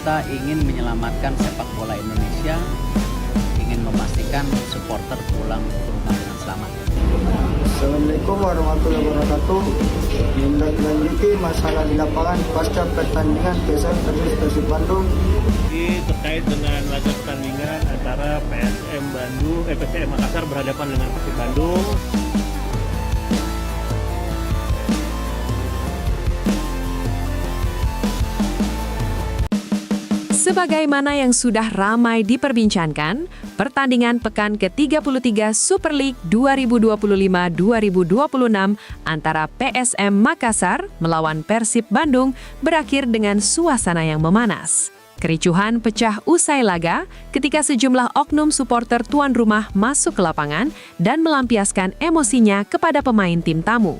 kita ingin menyelamatkan sepak bola Indonesia, ingin memastikan supporter pulang ke rumah dengan selamat. Assalamualaikum warahmatullahi wabarakatuh. Menindaklanjuti masalah di lapangan pasca pertandingan PSM versus Persib Bandung. Terkait dengan laga pertandingan antara PSM Makassar berhadapan dengan Persib Bandung. Sebagaimana yang sudah ramai diperbincangkan, pertandingan pekan ke-33 Super League 2025-2026 antara PSM Makassar melawan Persib Bandung berakhir dengan suasana yang memanas. Kericuhan pecah usai laga ketika sejumlah oknum supporter tuan rumah masuk ke lapangan dan melampiaskan emosinya kepada pemain tim tamu.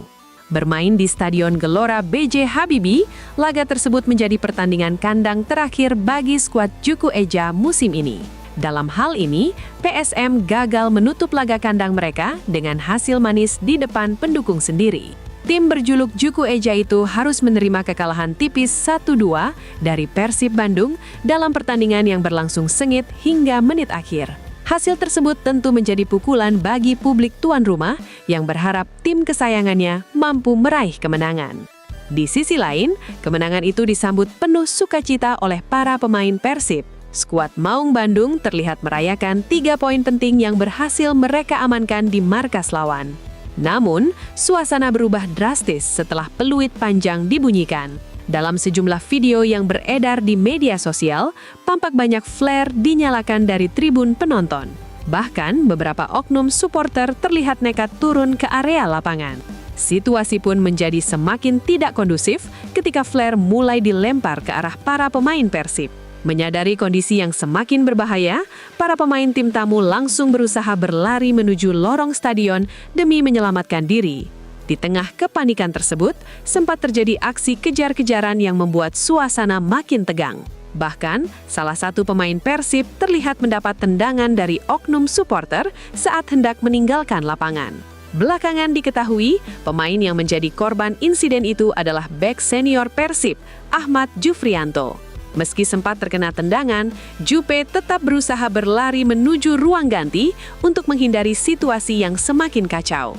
Bermain di Stadion Gelora B.J. Habibie, laga tersebut menjadi pertandingan kandang terakhir bagi skuad Juku Eja musim ini. Dalam hal ini, PSM gagal menutup laga kandang mereka dengan hasil manis di depan pendukung sendiri. Tim berjuluk Juku Eja itu harus menerima kekalahan tipis 1-2 dari Persib Bandung dalam pertandingan yang berlangsung sengit hingga menit akhir. Hasil tersebut tentu menjadi pukulan bagi publik tuan rumah yang berharap tim kesayangannya mampu meraih kemenangan. Di sisi lain, kemenangan itu disambut penuh sukacita oleh para pemain Persib. Skuad Maung Bandung terlihat merayakan 3 poin penting yang berhasil mereka amankan di markas lawan. Namun, suasana berubah drastis setelah peluit panjang dibunyikan. Dalam sejumlah video yang beredar di media sosial, tampak banyak flare dinyalakan dari tribun penonton. Bahkan, beberapa oknum supporter terlihat nekat turun ke area lapangan. Situasi pun menjadi semakin tidak kondusif ketika flare mulai dilempar ke arah para pemain Persib. Menyadari kondisi yang semakin berbahaya, para pemain tim tamu langsung berusaha berlari menuju lorong stadion demi menyelamatkan diri. Di tengah kepanikan tersebut, sempat terjadi aksi kejar-kejaran yang membuat suasana makin tegang. Bahkan, salah satu pemain Persib terlihat mendapat tendangan dari oknum supporter saat hendak meninggalkan lapangan. Belakangan diketahui, pemain yang menjadi korban insiden itu adalah bek senior Persib, Ahmad Jufrianto. Meski sempat terkena tendangan, Jupe tetap berusaha berlari menuju ruang ganti untuk menghindari situasi yang semakin kacau.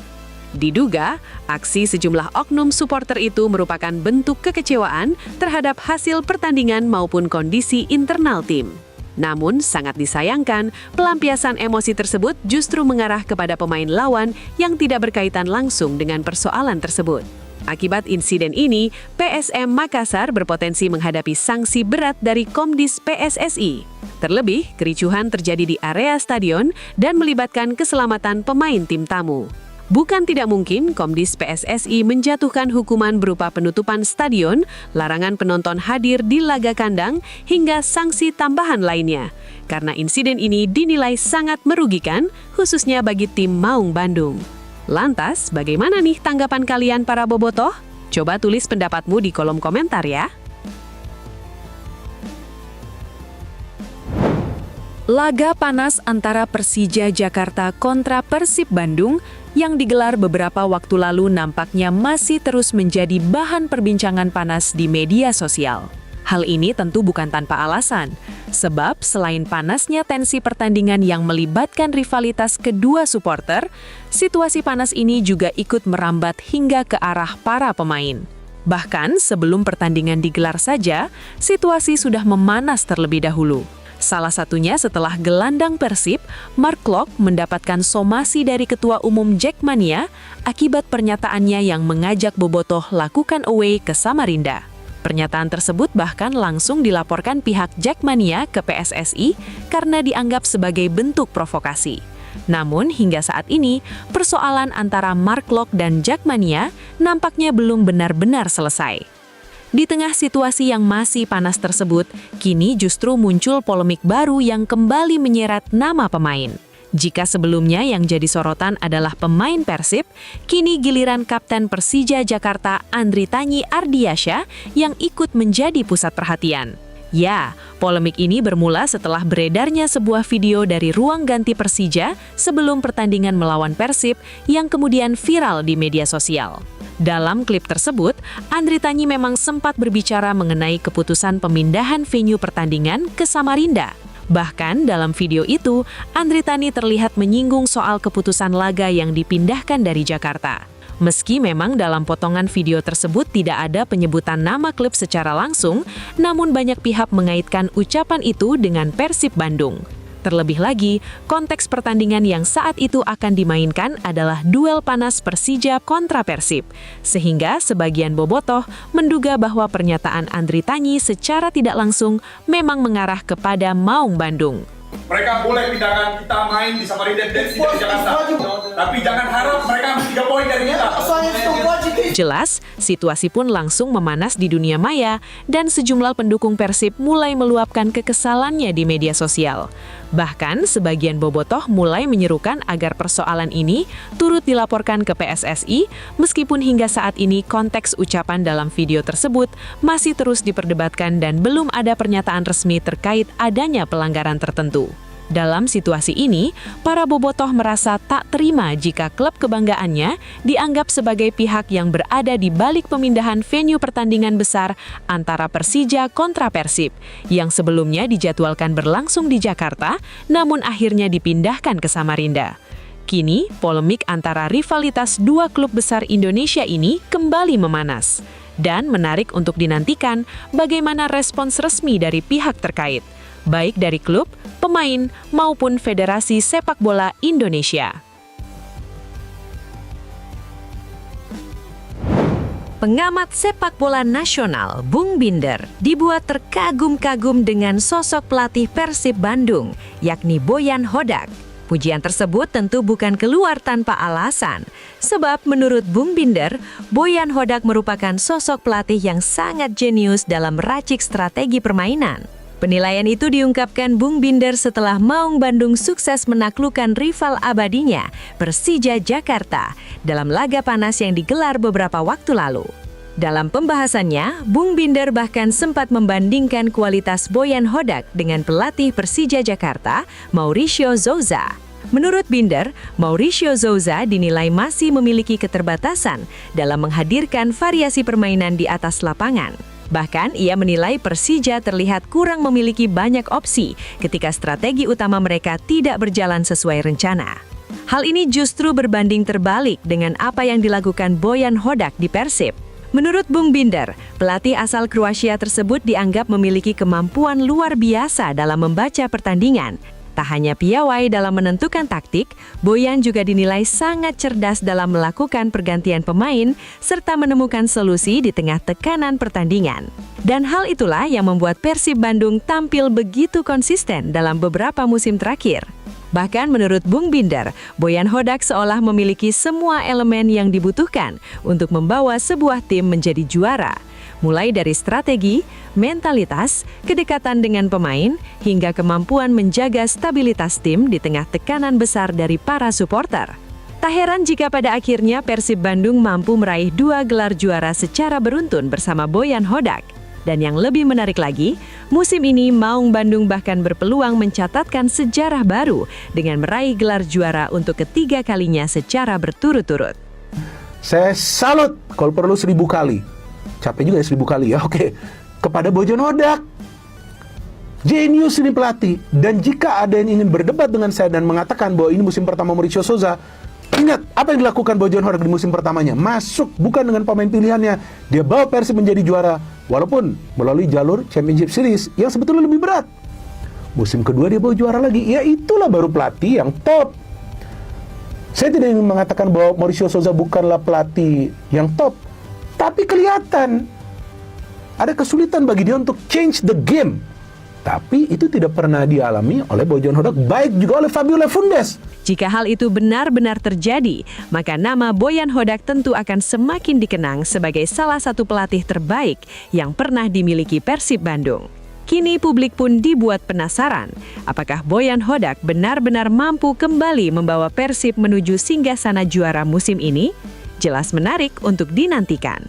Diduga, aksi sejumlah oknum supporter itu merupakan bentuk kekecewaan terhadap hasil pertandingan maupun kondisi internal tim. Namun, sangat disayangkan, pelampiasan emosi tersebut justru mengarah kepada pemain lawan yang tidak berkaitan langsung dengan persoalan tersebut. Akibat insiden ini, PSM Makassar berpotensi menghadapi sanksi berat dari Komdis PSSI. Terlebih, kericuhan terjadi di area stadion dan melibatkan keselamatan pemain tim tamu. Bukan tidak mungkin Komdis PSSI menjatuhkan hukuman berupa penutupan stadion, larangan penonton hadir di laga kandang, hingga sanksi tambahan lainnya. Karena insiden ini dinilai sangat merugikan, khususnya bagi tim Maung Bandung. Lantas, bagaimana nih tanggapan kalian para bobotoh? Coba tulis pendapatmu di kolom komentar ya. Laga panas antara Persija Jakarta kontra Persib Bandung yang digelar beberapa waktu lalu nampaknya masih terus menjadi bahan perbincangan panas di media sosial. Hal ini tentu bukan tanpa alasan, sebab selain panasnya tensi pertandingan yang melibatkan rivalitas kedua supporter, situasi panas ini juga ikut merambat hingga ke arah para pemain. Bahkan sebelum pertandingan digelar saja, situasi sudah memanas terlebih dahulu. Salah satunya setelah gelandang Persib, Mark Klok mendapatkan somasi dari Ketua Umum Jackmania akibat pernyataannya yang mengajak bobotoh lakukan away ke Samarinda. Pernyataan tersebut bahkan langsung dilaporkan pihak Jackmania ke PSSI karena dianggap sebagai bentuk provokasi. Namun hingga saat ini, persoalan antara Mark Klok dan Jackmania nampaknya belum benar-benar selesai. Di tengah situasi yang masih panas tersebut, kini justru muncul polemik baru yang kembali menyeret nama pemain. Jika sebelumnya yang jadi sorotan adalah pemain Persib, kini giliran Kapten Persija Jakarta Andri Tanyi Ardiasyah yang ikut menjadi pusat perhatian. Ya, polemik ini bermula setelah beredarnya sebuah video dari ruang ganti Persija sebelum pertandingan melawan Persib yang kemudian viral di media sosial. Dalam klip tersebut, Andri Tanyi memang sempat berbicara mengenai keputusan pemindahan venue pertandingan ke Samarinda. Bahkan dalam video itu, Andri Tanyi terlihat menyinggung soal keputusan laga yang dipindahkan dari Jakarta. Meski memang dalam potongan video tersebut tidak ada penyebutan nama klub secara langsung, namun banyak pihak mengaitkan ucapan itu dengan Persib Bandung. Terlebih lagi, konteks pertandingan yang saat itu akan dimainkan adalah duel panas Persija kontra Persib. Sehingga sebagian bobotoh menduga bahwa pernyataan Andri Tanyi secara tidak langsung memang mengarah kepada Maung Bandung. Mereka boleh pindahkan kita main di Samarinda dan tidak di Jakarta. Tapi jangan harap mereka ambil 3 poin dari kita. Jelas, situasi pun langsung memanas di dunia maya dan sejumlah pendukung Persib mulai meluapkan kekesalannya di media sosial. Bahkan, sebagian bobotoh mulai menyerukan agar persoalan ini turut dilaporkan ke PSSI, meskipun hingga saat ini konteks ucapan dalam video tersebut masih terus diperdebatkan dan belum ada pernyataan resmi terkait adanya pelanggaran tertentu. Dalam situasi ini, para bobotoh merasa tak terima jika klub kebanggaannya dianggap sebagai pihak yang berada di balik pemindahan venue pertandingan besar antara Persija kontra Persib, yang sebelumnya dijadwalkan berlangsung di Jakarta, namun akhirnya dipindahkan ke Samarinda. Kini, polemik antara rivalitas dua klub besar Indonesia ini kembali memanas. Dan menarik untuk dinantikan bagaimana respons resmi dari pihak terkait, baik dari klub, pemain, maupun Federasi Sepak Bola Indonesia. Pengamat sepak bola nasional, Bung Binder, dibuat terkagum-kagum dengan sosok pelatih Persib Bandung, yakni Boyan Hodak. Pujian tersebut tentu bukan keluar tanpa alasan, sebab menurut Bung Binder, Boyan Hodak merupakan sosok pelatih yang sangat jenius dalam meracik strategi permainan. Penilaian itu diungkapkan Bung Binder setelah Maung Bandung sukses menaklukkan rival abadinya, Persija Jakarta, dalam laga panas yang digelar beberapa waktu lalu. Dalam pembahasannya, Bung Binder bahkan sempat membandingkan kualitas Boyan Hodak dengan pelatih Persija Jakarta, Mauricio Souza. Menurut Binder, Mauricio Souza dinilai masih memiliki keterbatasan dalam menghadirkan variasi permainan di atas lapangan. Bahkan, ia menilai Persija terlihat kurang memiliki banyak opsi ketika strategi utama mereka tidak berjalan sesuai rencana. Hal ini justru berbanding terbalik dengan apa yang dilakukan Boyan Hodak di Persib. Menurut Bung Binder, pelatih asal Kroasia tersebut dianggap memiliki kemampuan luar biasa dalam membaca pertandingan. Tak hanya piawai dalam menentukan taktik, Boyan juga dinilai sangat cerdas dalam melakukan pergantian pemain serta menemukan solusi di tengah tekanan pertandingan. Dan hal itulah yang membuat Persib Bandung tampil begitu konsisten dalam beberapa musim terakhir. Bahkan menurut Bung Binder, Boyan Hodak seolah memiliki semua elemen yang dibutuhkan untuk membawa sebuah tim menjadi juara. Mulai dari strategi, mentalitas, kedekatan dengan pemain, hingga kemampuan menjaga stabilitas tim di tengah tekanan besar dari para supporter. Tak heran jika pada akhirnya Persib Bandung mampu meraih 2 gelar juara secara beruntun bersama Boyan Hodak. Dan yang lebih menarik lagi, musim ini Maung Bandung bahkan berpeluang mencatatkan sejarah baru dengan meraih gelar juara untuk ketiga kalinya secara berturut-turut. Saya salut kalau perlu 1000 kali. Capek juga ya 1000 kali ya, oke. Kepada Boyan Hodak. Jenius ini pelatih. Dan jika ada yang ingin berdebat dengan saya dan mengatakan bahwa ini musim pertama Mauricio Souza, ingat apa yang dilakukan Boyan Hodak di musim pertamanya. Masuk bukan dengan pemain pilihannya. Dia bawa Persib menjadi juara. Walaupun melalui jalur Championship Series yang sebetulnya lebih berat. Musim kedua dia bawa juara lagi. Ya itulah baru pelatih yang top. Saya tidak ingin mengatakan bahwa Mauricio Souza bukanlah pelatih yang top. Tapi kelihatan ada kesulitan bagi dia untuk change the game. Tapi itu tidak pernah dialami oleh Boyan Hodak, baik juga oleh Fabio Lefundes. Jika hal itu benar-benar terjadi, maka nama Boyan Hodak tentu akan semakin dikenang sebagai salah satu pelatih terbaik yang pernah dimiliki Persib Bandung. Kini publik pun dibuat penasaran, apakah Boyan Hodak benar-benar mampu kembali membawa Persib menuju singgasana juara musim ini? Jelas menarik untuk dinantikan.